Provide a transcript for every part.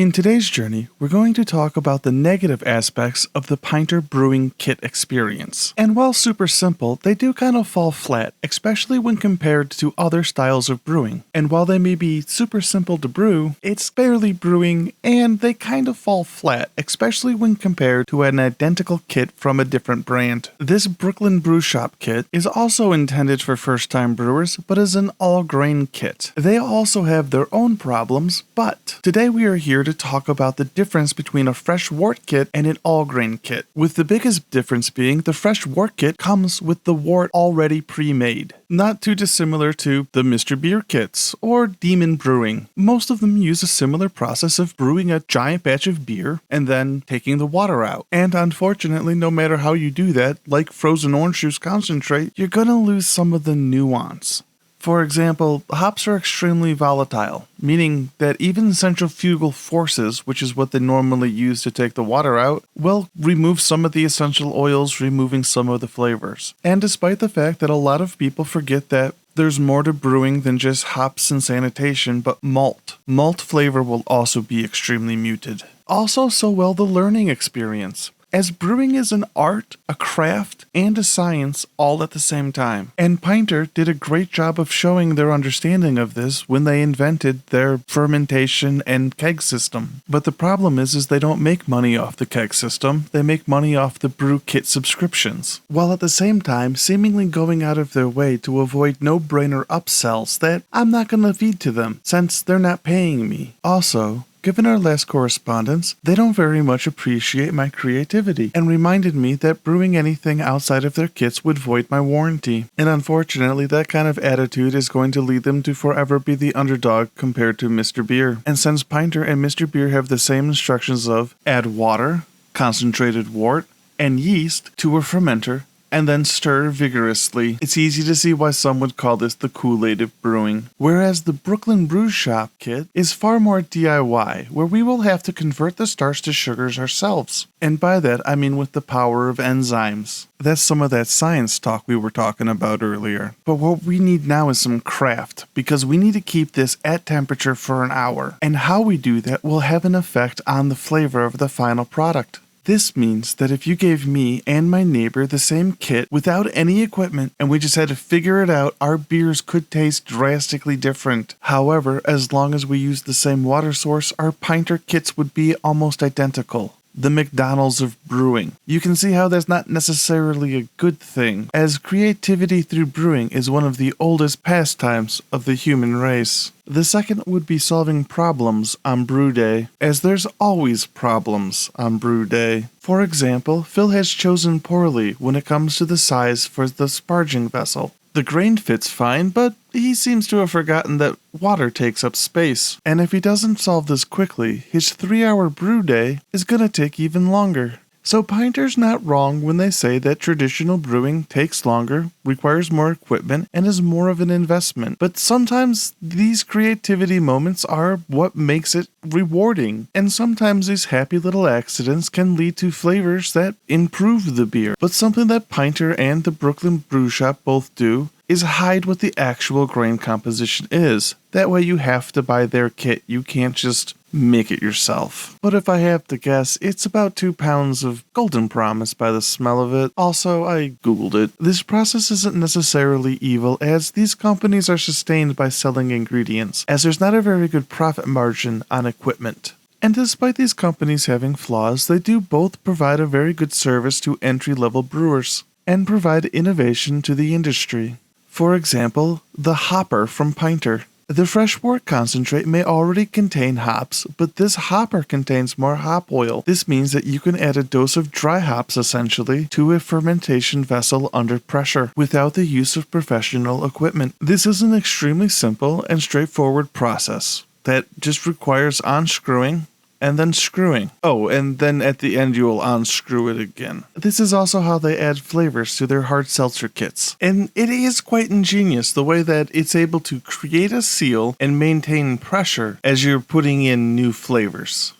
In today's journey, we're going to talk about the negative aspects of the Pinter Brewing kit experience. And while super simple, they do kind of fall flat, especially when compared to other styles of brewing. And while they may be super simple to brew, it's barely brewing and they kind of fall flat, especially when compared to an identical kit from a different brand. This Brooklyn Brew Shop kit is also intended for first-time brewers, but is an all-grain kit. They also have their own problems, but today we are here to talk about the difference between a fresh wort kit and an all-grain kit, with the biggest difference being the fresh wort kit comes with the wort already pre-made. Not too dissimilar to the Mr. Beer kits or Demon Brewing. Most of them use a similar process of brewing a giant batch of beer and then taking the water out. And unfortunately, no matter how you do that, like frozen orange juice concentrate, you're gonna lose some of the nuance. For example, hops are extremely volatile, meaning that even centrifugal forces, which is what they normally use to take the water out, will remove some of the essential oils, removing some of the flavors. And despite the fact that a lot of people forget that there's more to brewing than just hops and sanitation, but malt. Malt flavor will also be extremely muted. Also, so will the learning experience, as brewing is an art, a craft, and a science all at the same time. And Pinter did a great job of showing their understanding of this when they invented their fermentation and keg system. But the problem is they don't make money off the keg system, they make money off the brew kit subscriptions, while at the same time seemingly going out of their way to avoid no-brainer upsells that I'm not gonna feed to them, since they're not paying me. Also, given our last correspondence, they don't very much appreciate my creativity and reminded me that brewing anything outside of their kits would void my warranty. And unfortunately, that kind of attitude is going to lead them to forever be the underdog compared to Mr. Beer. And since Pinter and Mr. Beer have the same instructions of add water, concentrated wort, and yeast to a fermenter, and then stir vigorously, it's easy to see why some would call this the Kool-Aid of brewing. Whereas the Brooklyn Brew Shop kit is far more DIY, where we will have to convert the starch to sugars ourselves. And by that, I mean with the power of enzymes. That's some of that science talk we were talking about earlier. But what we need now is some craft, because we need to keep this at temperature for an hour. And how we do that will have an effect on the flavor of the final product. This means that if you gave me and my neighbor the same kit without any equipment and we just had to figure it out, our beers could taste drastically different. However, as long as we use the same water source, our Pinter kits would be almost identical. The McDonald's of brewing. You can see how that's not necessarily a good thing, as creativity through brewing is one of the oldest pastimes of the human race. The second would be solving problems on brew day, as there's always problems on brew day. For example, Phil has chosen poorly when it comes to the size for the sparging vessel. The grain fits fine, but he seems to have forgotten that water takes up space. And if he doesn't solve this quickly, his 3-hour brew day is gonna take even longer. So Pinter's not wrong when they say that traditional brewing takes longer, requires more equipment, and is more of an investment. But sometimes these creativity moments are what makes it rewarding. And sometimes these happy little accidents can lead to flavors that improve the beer. But something that Pinter and the Brooklyn Brew Shop both do is hide what the actual grain composition is. That way you have to buy their kit, you can't just make it yourself. But if I have to guess, it's about 2 pounds of Golden Promise by the smell of it. Also, I googled it. This process isn't necessarily evil, as these companies are sustained by selling ingredients, as there's not a very good profit margin on equipment. And despite these companies having flaws, they do both provide a very good service to entry-level brewers, and provide innovation to the industry. For example, the hopper from Pinter. The fresh wort concentrate may already contain hops, but this hopper contains more hop oil. This means that you can add a dose of dry hops essentially to a fermentation vessel under pressure without the use of professional equipment. This is an extremely simple and straightforward process that just requires unscrewing and then screwing. Oh, and then at the end you'll unscrew it again. This is also how they add flavors to their hard seltzer kits. And it is quite ingenious the way that it's able to create a seal and maintain pressure as you're putting in new flavors.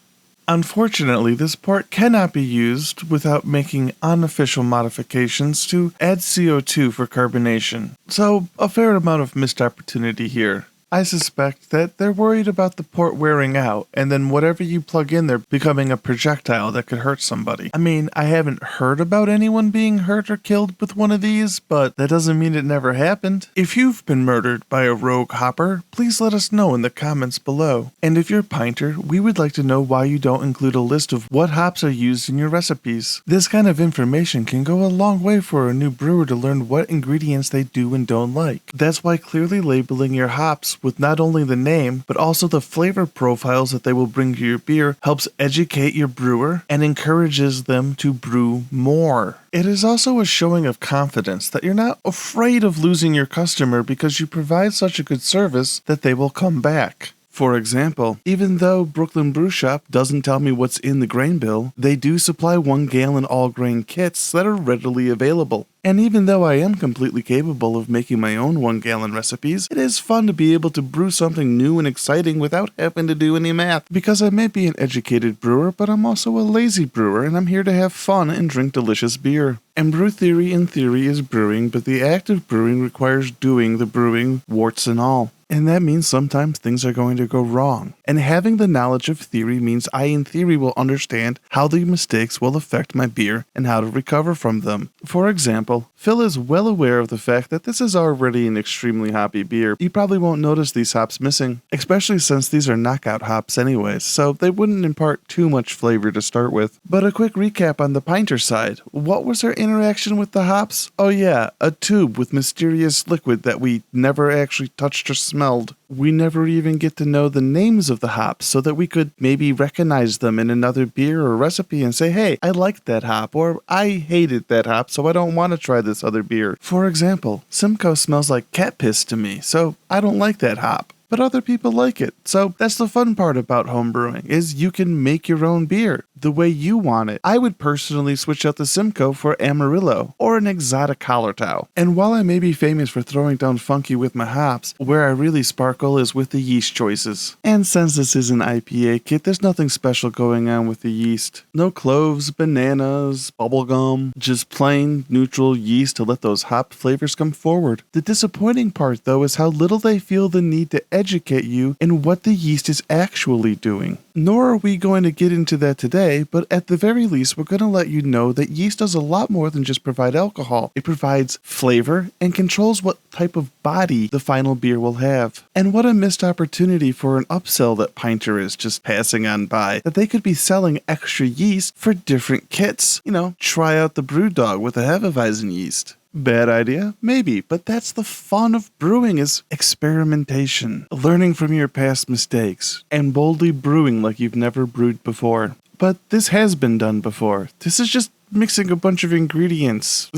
Unfortunately, this part cannot be used without making unofficial modifications to add CO2 for carbonation. So, a fair amount of missed opportunity here. I suspect that they're worried about the port wearing out, and then whatever you plug in there becoming a projectile that could hurt somebody. I mean, I haven't heard about anyone being hurt or killed with one of these, but that doesn't mean it never happened. If you've been murdered by a rogue hopper, please let us know in the comments below. And if you're Pinter, we would like to know why you don't include a list of what hops are used in your recipes. This kind of information can go a long way for a new brewer to learn what ingredients they do and don't like. That's why clearly labeling your hops with not only the name, but also the flavor profiles that they will bring to your beer helps educate your brewer and encourages them to brew more. It is also a showing of confidence that you're not afraid of losing your customer because you provide such a good service that they will come back. For example, even though Brooklyn Brew Shop doesn't tell me what's in the grain bill, they do supply 1-gallon all-grain kits that are readily available. And even though I am completely capable of making my own 1-gallon recipes, it is fun to be able to brew something new and exciting without having to do any math. Because I may be an educated brewer, but I'm also a lazy brewer, and I'm here to have fun and drink delicious beer. And brew theory in theory is brewing, but the act of brewing requires doing the brewing, warts and all. And that means sometimes things are going to go wrong. And having the knowledge of theory means I in theory will understand how the mistakes will affect my beer and how to recover from them. For example, Phil is well aware of the fact that this is already an extremely hoppy beer. You probably won't notice these hops missing, especially since these are knockout hops anyways, so they wouldn't impart too much flavor to start with. But a quick recap on the Pinter side. What was our interaction with the hops? Oh yeah, a tube with mysterious liquid that we never actually touched or smelled. We never even get to know the names of the hops so that we could maybe recognize them in another beer or recipe and say, hey, I liked that hop, or I hated that hop, so I don't want to try this other beer. For example, Simcoe smells like cat piss to me, so I don't like that hop. But other people like it. So that's the fun part about homebrewing, is you can make your own beer the way you want it. I would personally switch out the Simcoe for Amarillo or an exotic Hallertau. And while I may be famous for throwing down funky with my hops, where I really sparkle is with the yeast choices. And since this is an IPA kit, there's nothing special going on with the yeast. No cloves, bananas, bubblegum, just plain neutral yeast to let those hop flavors come forward. The disappointing part though is how little they feel the need to educate you in what the yeast is actually doing. Nor are we going to get into that today, but at the very least, we're going to let you know that yeast does a lot more than just provide alcohol. It provides flavor and controls what type of body the final beer will have. And what a missed opportunity for an upsell that Pinter is just passing on by, that they could be selling extra yeast for different kits. You know, try out the Brew Dog with a Hefeweizen yeast. Bad idea? Maybe, but that's the fun of brewing, is experimentation, learning from your past mistakes, and boldly brewing like you've never brewed before. But this has been done before. This is just mixing a bunch of ingredients.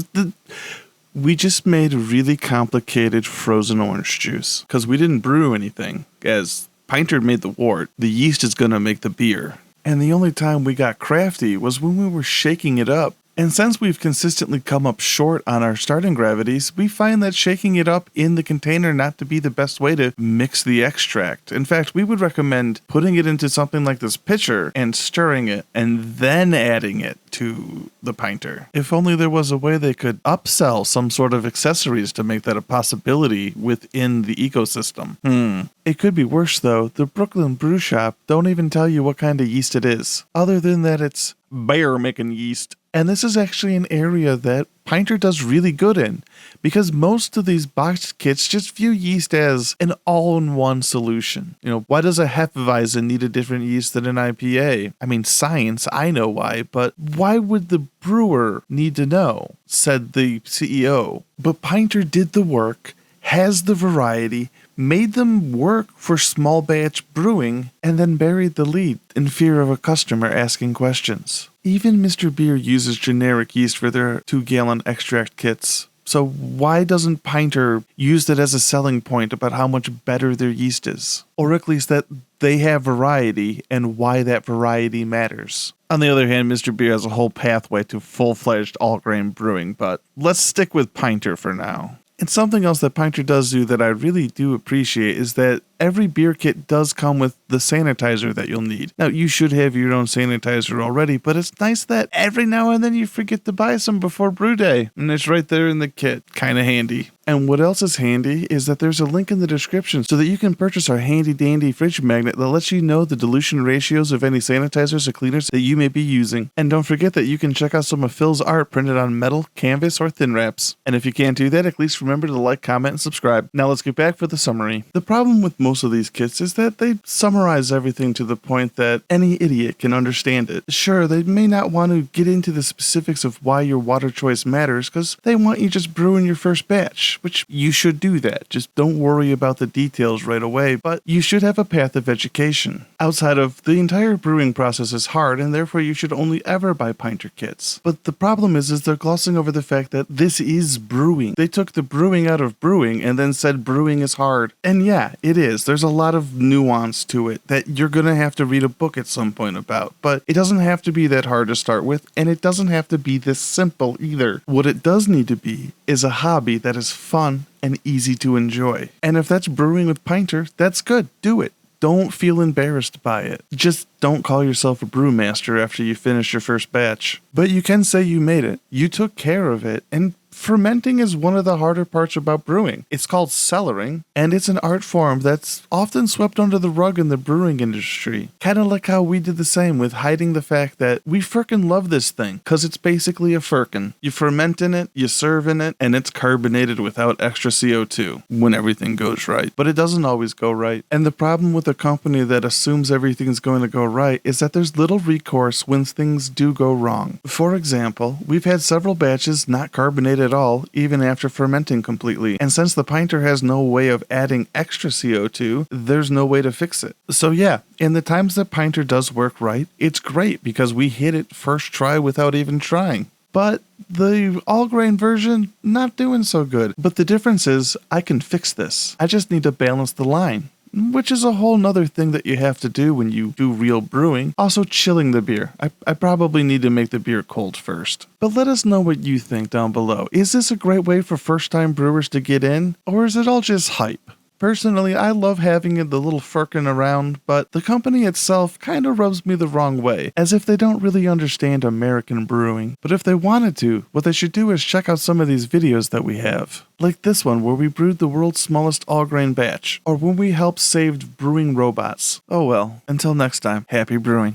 We just made really complicated frozen orange juice, because we didn't brew anything. As Pinter made the wort, the yeast is gonna make the beer. And the only time we got crafty was when we were shaking it up. And since we've consistently come up short on our starting gravities, we find that shaking it up in the container not to be the best way to mix the extract. In fact, we would recommend putting it into something like this pitcher and stirring it and then adding it to the Pinter. If only there was a way they could upsell some sort of accessories to make that a possibility within the ecosystem. It could be worse though. The Brooklyn Brew Shop don't even tell you what kind of yeast it is, other than that it's beer making yeast. And this is actually an area that Pinter does really good in, because most of these boxed kits just view yeast as an all-in-one solution. You know, why does a Hefeweizen need a different yeast than an IPA? I mean, science, I know why, but why would the brewer need to know, said the CEO. But Pinter did the work, has the variety, made them work for small batch brewing, and then buried the lead in fear of a customer asking questions. Even Mr. Beer uses generic yeast for their 2-gallon extract kits. So why doesn't Pinter use that as a selling point about how much better their yeast is? Or at least that they have variety and why that variety matters. On the other hand, Mr. Beer has a whole pathway to full-fledged all-grain brewing, but let's stick with Pinter for now. And something else that Pinter does do that I really do appreciate is that every beer kit does come with the sanitizer that you'll need. Now, you should have your own sanitizer already, but it's nice that every now and then you forget to buy some before brew day, and it's right there in the kit. Kinda handy. And what else is handy is that there's a link in the description so that you can purchase our handy dandy fridge magnet that lets you know the dilution ratios of any sanitizers or cleaners that you may be using. And don't forget that you can check out some of Phil's art printed on metal, canvas, or thin wraps. And if you can't do that, at least remember to like, comment, and subscribe. Now let's get back for the summary. The problem with most of these kits is that they summarize everything to the point that any idiot can understand it. Sure, they may not want to get into the specifics of why your water choice matters because they want you just brewing your first batch, which you should do that. Just don't worry about the details right away, but you should have a path of education. Outside of, the entire brewing process is hard, and therefore you should only ever buy Pinter kits. But the problem is they're glossing over the fact that this is brewing. They took the brewing out of brewing and then said brewing is hard. And yeah, it is. There's a lot of nuance to it that you're gonna have to read a book at some point about, but it doesn't have to be that hard to start with, and it doesn't have to be this simple either. What it does need to be is a hobby that is fun and easy to enjoy. And if that's brewing with Pinter, that's good. Do it. Don't feel embarrassed by it. Just don't call yourself a brewmaster after you finish your first batch. But you can say you made it. You took care of it, and fermenting is one of the harder parts about brewing. It's called cellaring, and it's an art form that's often swept under the rug in the brewing industry. Kind of like how we did the same with hiding the fact that we frickin' love this thing, because it's basically a firkin. You ferment in it, you serve in it, and it's carbonated without extra CO2 when everything goes right. But it doesn't always go right. And the problem with a company that assumes everything's going to go right is that there's little recourse when things do go wrong. For example, we've had several batches not carbonated at all, even after fermenting completely. And since the Pinter has no way of adding extra CO2, there's no way to fix it. So yeah, in the times that Pinter does work right, it's great because we hit it first try without even trying. But the all-grain version, not doing so good. But the difference is, I can fix this. I just need to balance the line, which is a whole nother thing that you have to do when you do real brewing. Also, chilling the beer. I probably need to make the beer cold first. But let us know what you think down below. Is this a great way for first-time brewers to get in? Or is it all just hype? Personally, I love having the little firkin around, but the company itself kind of rubs me the wrong way, as if they don't really understand American brewing. But if they wanted to, what they should do is check out some of these videos that we have. Like this one where we brewed the world's smallest all-grain batch, or when we helped save brewing robots. Oh well, until next time, happy brewing.